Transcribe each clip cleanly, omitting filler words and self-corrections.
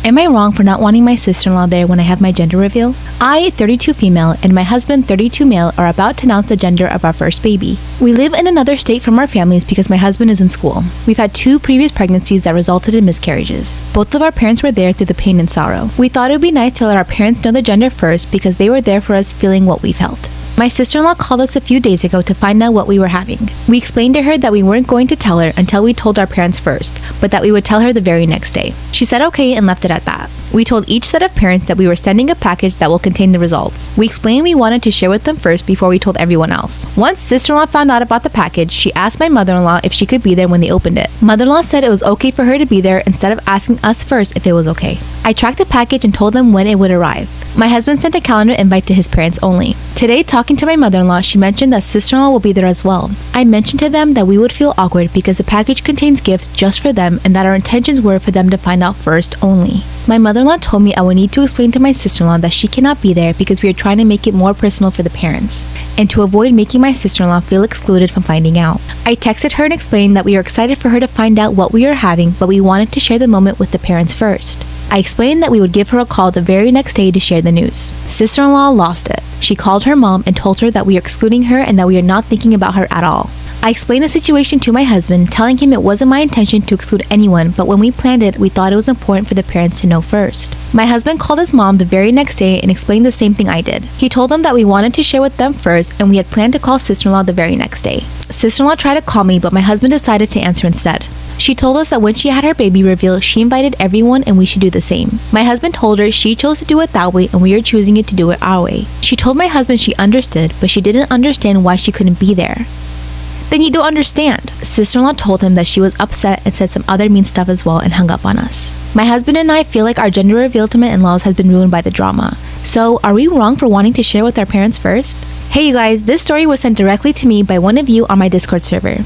Am I wrong for not wanting my sister-in-law there when I have my gender reveal? I, 32 female, and my husband, 32 male, are about to announce the gender of our first baby. We live in another state from our families because my husband is in school. We've had 2 previous pregnancies that resulted in miscarriages. Both of our parents were there through the pain and sorrow. We thought it would be nice to let our parents know the gender first because they were there for us feeling what we felt. My sister-in-law called us a few days ago to find out what we were having. We explained to her that we weren't going to tell her until we told our parents first, but that we would tell her the very next day. She said okay and left it at that. We told each set of parents that we were sending a package that will contain the results. We explained we wanted to share with them first before we told everyone else. Once sister-in-law found out about the package, she asked my mother-in-law if she could be there when they opened it. Mother-in-law said it was okay for her to be there instead of asking us first if it was okay. I tracked the package and told them when it would arrive. My husband sent a calendar invite to his parents only. Today, talking to my mother-in-law, she mentioned that sister-in-law will be there as well. I mentioned to them that we would feel awkward because the package contains gifts just for them and that our intentions were for them to find out first only. My mother-in-law told me I would need to explain to my sister-in-law that she cannot be there because we are trying to make it more personal for the parents, and to avoid making my sister-in-law feel excluded from finding out. I texted her and explained that we are excited for her to find out what we are having, but we wanted to share the moment with the parents first. I explained that we would give her a call the very next day to share the news. Sister-in-law lost it. She called her mom and told her that we are excluding her and that we are not thinking about her at all. I explained the situation to my husband, telling him it wasn't my intention to exclude anyone, but when we planned it, we thought it was important for the parents to know first. My husband called his mom the very next day and explained the same thing I did. He told them that we wanted to share with them first and we had planned to call sister-in-law the very next day. Sister-in-law tried to call me, but my husband decided to answer instead. She told us that when she had her baby reveal, she invited everyone and we should do the same. My husband told her she chose to do it that way and we are choosing it to do it our way. She told my husband she understood, but she didn't understand why she couldn't be there. Then you don't understand. Sister-in-law told him that she was upset and said some other mean stuff as well and hung up on us. My husband and I feel like our gender reveal to my in-laws has been ruined by the drama. So, are we wrong for wanting to share with our parents first? Hey you guys, this story was sent directly to me by one of you on my Discord server.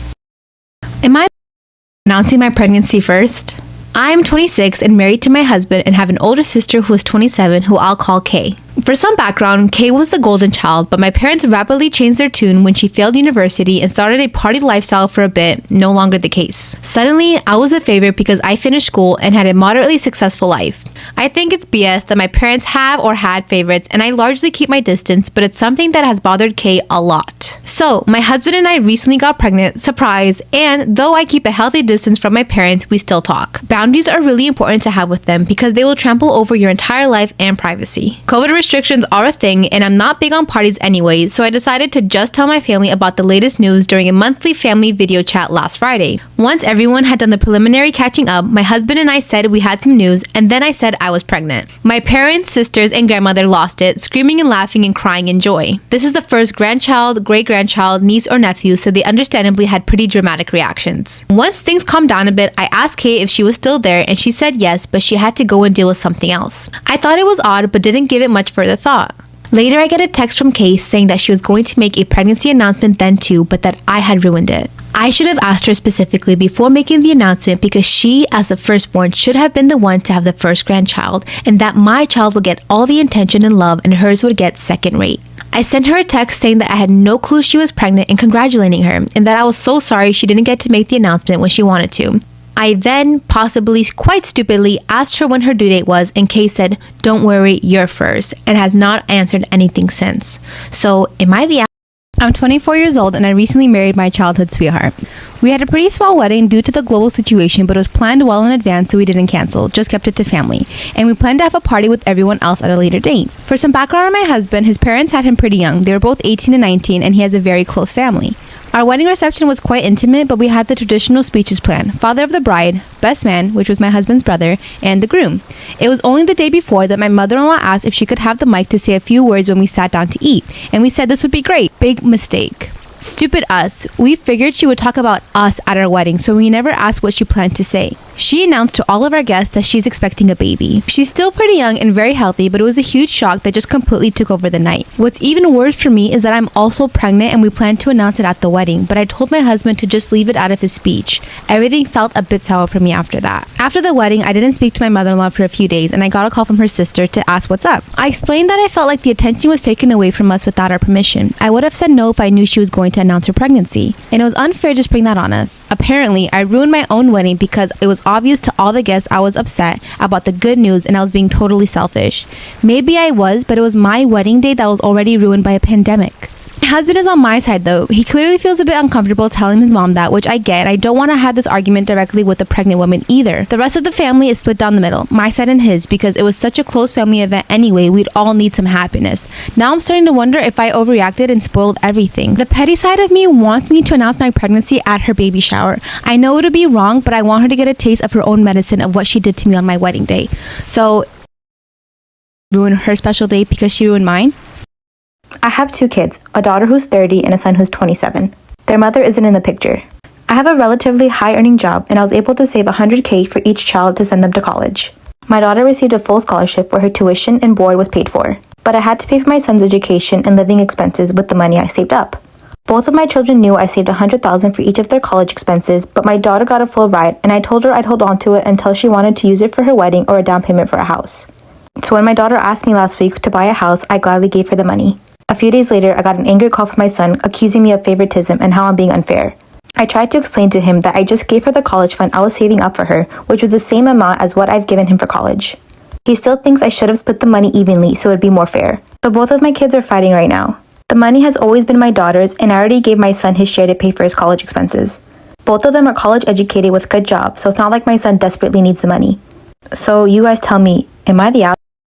Am I announcing my pregnancy first? I am 26 and married to my husband and have an older sister who is 27 who I'll call Kay. For some background, Kay was the golden child, but my parents rapidly changed their tune when she failed university and started a party lifestyle for a bit, no longer the case. Suddenly, I was a favorite because I finished school and had a moderately successful life. I think it's BS that my parents have or had favorites and I largely keep my distance, but it's something that has bothered Kay a lot. So, my husband and I recently got pregnant, surprise, and though I keep a healthy distance from my parents, we still talk. Boundaries are really important to have with them because they will trample over your entire life and privacy. COVID restrictions are a thing and I'm not big on parties anyway, so I decided to just tell my family about the latest news during a monthly family video chat last Friday. Once everyone had done the preliminary catching up, my husband and I said we had some news and then I said I was pregnant. My parents, sisters, and grandmother lost it, screaming and laughing and crying in joy. This is the first grandchild, great-grandchild, niece, or nephew, so they understandably had pretty dramatic reactions. Once things calmed down a bit, I asked Kay if she was still there and she said yes, but she had to go and deal with something else. I thought it was odd but didn't give it much further thought. Later, I get a text from Kay saying that she was going to make a pregnancy announcement then too, but that I had ruined it. I should have asked her specifically before making the announcement because she, as the firstborn, should have been the one to have the first grandchild, and that my child would get all the attention and love and hers would get second rate. I sent her a text saying that I had no clue she was pregnant and congratulating her, and that I was so sorry she didn't get to make the announcement when she wanted to. I then, possibly quite stupidly, asked her when her due date was, and Kay said, "Don't worry, you're first," and has not answered anything since. So, am I the I'm 24 years old and I recently married my childhood sweetheart. We had a pretty small wedding due to the global situation, but it was planned well in advance so we didn't cancel, just kept it to family. And we planned to have a party with everyone else at a later date. For some background on my husband, his parents had him pretty young. They were both 18 and 19 and he has a very close family. Our wedding reception was quite intimate, but we had the traditional speeches planned. Father of the bride, best man, which was my husband's brother, and the groom. It was only the day before that my mother-in-law asked if she could have the mic to say a few words when we sat down to eat, and we said this would be great. Big mistake. Stupid us. We figured she would talk about us at our wedding, so we never asked what she planned to say. She announced to all of our guests that she's expecting a baby. She's still pretty young and very healthy, but it was a huge shock that just completely took over the night. What's even worse for me is that I'm also pregnant and we planned to announce it at the wedding, but I told my husband to just leave it out of his speech. Everything felt a bit sour for me after that. After the wedding, I didn't speak to my mother-in-law for a few days and I got a call from her sister to ask what's up. I explained that I felt like the attention was taken away from us without our permission. I would have said no if I knew she was going to announce her pregnancy, and it was unfair to spring that on us. Apparently, I ruined my own wedding because it was obvious to all the guests I was upset about the good news and I was being totally selfish. Maybe I was, but it was my wedding day that was already ruined by a pandemic. My husband is on my side though. He clearly feels a bit uncomfortable telling his mom that, which I get. I don't want to have this argument directly with the pregnant woman either. The rest of the family is split down the middle, my side and his, because it was such a close family event anyway. We'd all need some happiness. Now I'm starting to wonder if I overreacted and spoiled everything. The petty side of me wants me to announce my pregnancy at her baby shower. I know it would be wrong, but I want her to get a taste of her own medicine of what she did to me on my wedding day. So, ruin her special day because she ruined mine? I have 2 kids, a daughter who's 30 and a son who's 27. Their mother isn't in the picture. I have a relatively high-earning job and I was able to save $100K for each child to send them to college. My daughter received a full scholarship where her tuition and board was paid for, but I had to pay for my son's education and living expenses with the money I saved up. Both of my children knew I saved $100,000 for each of their college expenses, but my daughter got a full ride and I told her I'd hold on to it until she wanted to use it for her wedding or a down payment for a house. So when my daughter asked me last week to buy a house, I gladly gave her the money. A few days later, I got an angry call from my son accusing me of favoritism and how I'm being unfair. I tried to explain to him that I just gave her the college fund I was saving up for her, which was the same amount as what I've given him for college. He still thinks I should have split the money evenly so it'd be more fair. So both of my kids are fighting right now. The money has always been my daughter's and I already gave my son his share to pay for his college expenses. Both of them are college educated with good jobs, so it's not like my son desperately needs the money. So you guys tell me, am I the